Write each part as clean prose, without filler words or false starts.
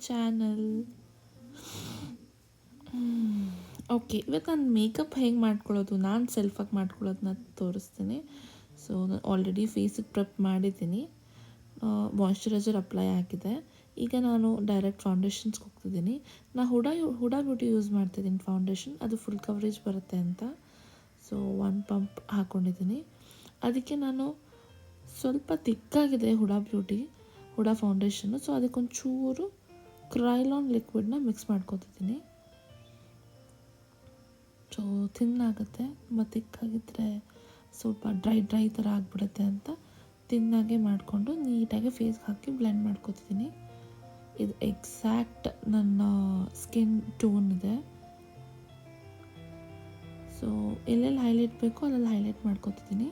Channel. Okay, ಇವತ್ತು ನಾನು makeup ಹೇಗೆ ಮಾಡ್ಕೊಳ್ಳೋದು, ನಾನು ಸೆಲ್ಫಾಗಿ ಮಾಡ್ಕೊಳ್ಳೋದನ್ನ ತೋರಿಸ್ತೀನಿ. ಸೊ ನಾನು ಆಲ್ರೆಡಿ ಫೇಸಿಗೆ ಪ್ರೆಪ್ ಮಾಡಿದ್ದೀನಿ, ಮಾಯ್ಶ್ಚರೈಸರ್ ಅಪ್ಲೈ ಆಗಿದೆ. ಈಗ ನಾನು ಡೈರೆಕ್ಟ್ ಫೌಂಡೇಶನ್ಸ್ಗೆ ಹೋಗ್ತಿದ್ದೀನಿ. ನಾನು ಹುಡಾ ಬ್ಯೂಟಿ ಯೂಸ್ ಮಾಡ್ತಿದ್ದೀನಿ ಫೌಂಡೇಶನ್, ಅದು ಫುಲ್ ಕವರೇಜ್ ಬರುತ್ತೆ ಅಂತ. ಸೊ 1 ಪಂಪ್ ಹಾಕ್ಕೊಂಡಿದ್ದೀನಿ. ಅದಕ್ಕೆ ನಾನು ಸ್ವಲ್ಪ ತಿಕ್ಕಾಗಿದೆ ಹುಡಾ ಫೌಂಡೇಶನ್ನು. ಸೊ ಅದಕ್ಕೊಂಚೂರು ಕ್ರೈಲಾನ್ ಲಿಕ್ವಿಡ್ನ ಮಿಕ್ಸ್ ಮಾಡ್ಕೊತಿದ್ದೀನಿ. ಸೊ ತಿನ್ನಾಗುತ್ತೆ, ತುಂಬ ತಿಕ್ಕಾಗಿದ್ದರೆ ಸ್ವಲ್ಪ ಡ್ರೈ ಥರ ಆಗಿಬಿಡುತ್ತೆ ಅಂತ ತಿನ್ನಾಗೆ ಮಾಡಿಕೊಂಡು ನೀಟಾಗಿ ಫೇಸ್ಗೆ ಹಾಕಿ ಬ್ಲೆಂಡ್ ಮಾಡ್ಕೊತಿದ್ದೀನಿ. ಇದು ಎಕ್ಸಾಕ್ಟ್ ನನ್ನ ಸ್ಕಿನ್ ಟೋನ್ ಇದೆ. ಸೊ ಎಲ್ಲೆಲ್ಲಿ ಹೈಲೈಟ್ ಬೇಕೋ ಅಲ್ಲೆಲ್ಲ ಹೈಲೈಟ್ ಮಾಡ್ಕೊತಿದ್ದೀನಿ.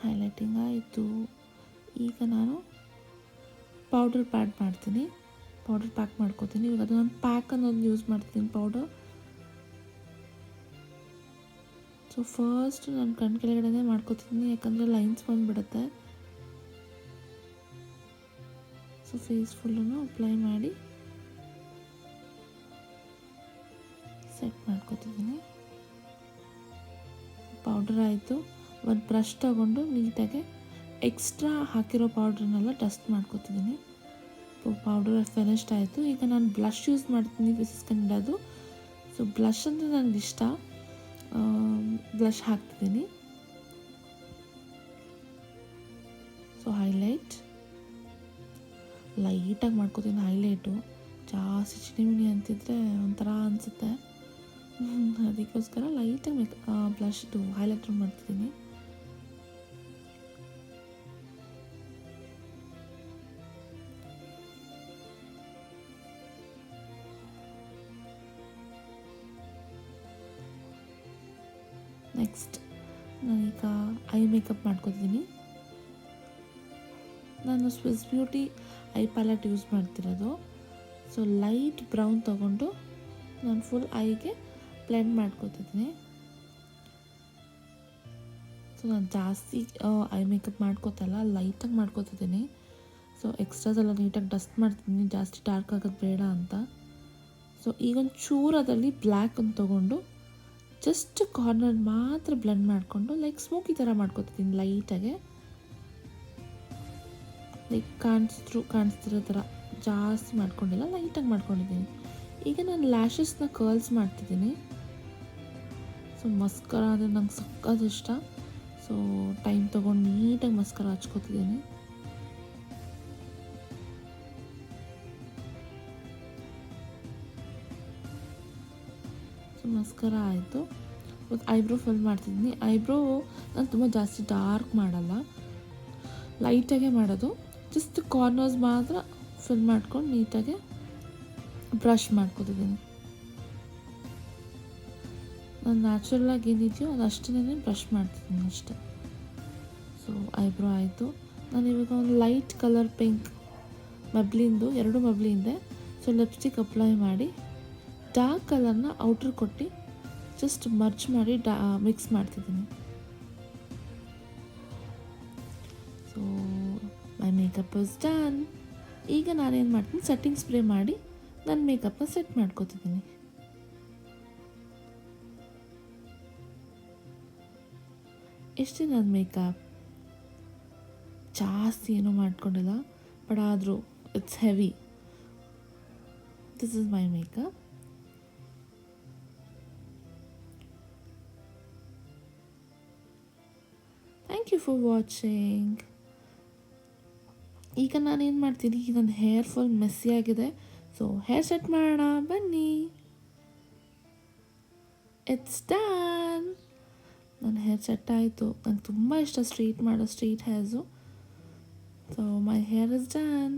ಹೈಲೈಟಿಂಗ್ ಆಯಿತು. ಈಗ ನಾನು ಪೌಡರ್ ಪ್ಯಾಕ್ ಮಾಡ್ಕೊತೀನಿ. ಇವಾಗ ಅದು ನಾನು ಪ್ಯಾಕ್ ಅನ್ನೋದು ಯೂಸ್ ಮಾಡ್ತೀನಿ, ಪೌಡರ್. ಸೊ ಫಸ್ಟ್ ನಾನು ಕಣ್ಣು ಕೆಳಗಡೆ ಮಾಡ್ಕೊತಿದ್ದೀನಿ, ಯಾಕಂದರೆ ಲೈನ್ಸ್ ಬಂದುಬಿಡುತ್ತೆ. ಸೊ ಫೇಸ್ ಫುಲ್ಲೂ ಅಪ್ಲೈ ಮಾಡಿ ಸೆಟ್ ಮಾಡ್ಕೊತಿದ್ದೀನಿ. ಪೌಡರ್ ಆಯಿತು. ಒಂದು ಬ್ರಷ್ ತೊಗೊಂಡು ನೀಟಾಗಿ ಎಕ್ಸ್ಟ್ರಾ ಹಾಕಿರೋ ಪೌಡ್ರನ್ನೆಲ್ಲ ಡಸ್ಟ್ ಮಾಡ್ಕೊತಿದ್ದೀನಿ. ಪೌಡರ್ ಫಿನಿಶ್ಡ್ ಆಯಿತು. ಈಗ ನಾನು ಬ್ಲಷ್ ಯೂಸ್ ಮಾಡ್ತೀನಿ, ದಿಸ್ ಇಸ್ ಕನ್ನಡದು. ಸೊ ಬ್ಲಷ್ ಅಂದರೆ ನನಗೆ ಇಷ್ಟ, ಬ್ಲಷ್ ಹಾಕ್ತಿದ್ದೀನಿ. ಸೊ ಹೈಲೈಟ್ ಲೈಟಾಗಿ ಮಾಡ್ಕೊತೀನಿ. ಹೈಲೈಟು ಜಾಸ್ತಿ ಚಿಣಿಮಿಣಿ ಅಂತಿದ್ರೆ ಒಂಥರ ಅನಿಸುತ್ತೆ, ಅದಕ್ಕೋಸ್ಕರ ಲೈಟಾಗಿ ಬ್ಲಷ್ದು ಹೈಲೈಟರ್ ಮಾಡ್ತಿದ್ದೀನಿ. ನೆಕ್ಸ್ಟ್ ನಾನೀಗ ಐ ಮೇಕಪ್ ಮಾಡ್ಕೊತಿದ್ದೀನಿ. ನಾನು Swiss beauty I palette use ಮಾಡ್ತಿರೋದು. ಸೊ ಲೈಟ್ ಬ್ರೌನ್ ತೊಗೊಂಡು ನಾನು ಫುಲ್ ಐಗೆ ಬ್ಲೆಂಡ್ ಮಾಡ್ಕೊತಿದ್ದೀನಿ. ಸೊ ನಾನು ಜಾಸ್ತಿ ಐ ಮೇಕಪ್ ಮಾಡ್ಕೋತಲ್ಲ, ಲೈಟಾಗಿ ಮಾಡ್ಕೊತಿದ್ದೀನಿ. ಸೊ ಎಕ್ಸ್ಟ್ರಾಸೆಲ್ಲ ನೀಟಾಗಿ ಡಸ್ಟ್ ಮಾಡ್ತಿದ್ದೀನಿ, ಜಾಸ್ತಿ ಡಾರ್ಕ್ ಆಗೋದು ಬೇಡ ಅಂತ. ಸೊ ಈಗೊಂದು ಚೂರದಲ್ಲಿ ಬ್ಲ್ಯಾಕ್ ಅಂತ ತೊಗೊಂಡು ಜಸ್ಟ್ ಕಾರ್ನರ್ ಮಾತ್ರ ಬ್ಲೆಂಡ್ ಮಾಡಿಕೊಂಡು ಲೈಕ್ ಸ್ಮೋಕಿ ಥರ ಮಾಡ್ಕೊತಿದ್ದೀನಿ. ಲೈಟಾಗೆ ಲೈಕ್ ಕಾಣಿಸ್ತಿರೋ ಥರ ಜಾಸ್ತಿ ಮಾಡ್ಕೊಂಡಿಲ್ಲ, ಲೈಟಾಗಿ ಮಾಡ್ಕೊಂಡಿದ್ದೀನಿ. ಈಗ ನಾನು ಲ್ಯಾಶಸ್ನ ಕರ್ಲ್ಸ್ ಮಾಡ್ತಿದ್ದೀನಿ. ಸೊ ಮಸ್ಕರ ಅಂದರೆ ನಂಗೆ ಸಕ್ಕತ್ ಇಷ್ಟ. ಸೊ ಟೈಮ್ ತೊಗೊಂಡು ನೀಟಾಗಿ ಮಸ್ಕರ ಹಚ್ಕೊತಿದ್ದೀನಿ. ಸೊ ಮಸ್ಕರ ಆಯಿತು. ಇವಾಗ ಐಬ್ರೋ ಫಿಲ್ ಮಾಡ್ತಿದ್ದೀನಿ. ಐಬ್ರೋ ನಾನು ತುಂಬ ಜಾಸ್ತಿ ಡಾರ್ಕ್ ಮಾಡಲ್ಲ, ಲೈಟಾಗೆ ಮಾಡೋದು. ಜಸ್ಟ್ ಕಾರ್ನರ್ಸ್ ಮಾತ್ರ ಫಿಲ್ ಮಾಡ್ಕೊಂಡು ನೀಟಾಗೆ ಬ್ರಷ್ ಮಾಡ್ಕೊತಿದ್ದೀನಿ. ನಾನು ನ್ಯಾಚುರಲಾಗಿ ಏನಿದೆಯೋ ಅದು ಅಷ್ಟೇ ಬ್ರಷ್ ಮಾಡ್ತಿದ್ದೀನಿ ಅಷ್ಟೆ. ಸೊ ಐಬ್ರೋ ಆಯಿತು. ನಾನು ಇವಾಗ ಒಂದು ಲೈಟ್ ಕಲರ್ ಪಿಂಕ್ ಮಬ್ಲಿಂದು 2 ಮಬ್ಲಿಂದೆ. ಸೊ ಲಿಪ್ಸ್ಟಿಕ್ ಅಪ್ಲೈ ಮಾಡಿ ಡಾರ್ಕ್ ಕಲರ್ನ ಔಟ್ರ್ ಕೊಟ್ಟು ಜಸ್ಟ್ ಮರ್ಚ್ ಮಾಡಿ ಮಿಕ್ಸ್ ಮಾಡ್ತಿದ್ದೀನಿ. So my makeup is done. ಈಗ ನಾನೇನು ಮಾಡ್ತೀನಿ, ಸೆಟ್ಟಿಂಗ್ ಸ್ಪ್ರೇ ಮಾಡಿ ನನ್ನ ಮೇಕಪ್ನ ಸೆಟ್ ಮಾಡ್ಕೊತಿದ್ದೀನಿ. ಎಷ್ಟೇ ನನ್ನ ಮೇಕಪ್ ಜಾಸ್ತಿ ಏನೂ ಮಾಡ್ಕೊಂಡಿಲ್ಲ, ಬಟ್ ಆದರೂ it's heavy. This is my makeup. Thank you for watching. ಈಗ ನಾನೇನು ಮಾಡ್ತೀನಿ, ನನ್ನ ಹೇರ್ ಫುಲ್ ಮೆಸ್ಸಿ ಆಗಿದೆ. ಸೊ ಹೇರ್ ಸೆಟ್ ಮಾಡೋಣ ಬನ್ನಿ. It's done. ನನ್ನ ಹೇರ್ ಸೆಟ್ ಆಯಿತು. ನಂಗೆ ತುಂಬ ಇಷ್ಟ straight hairs. So my hair is done.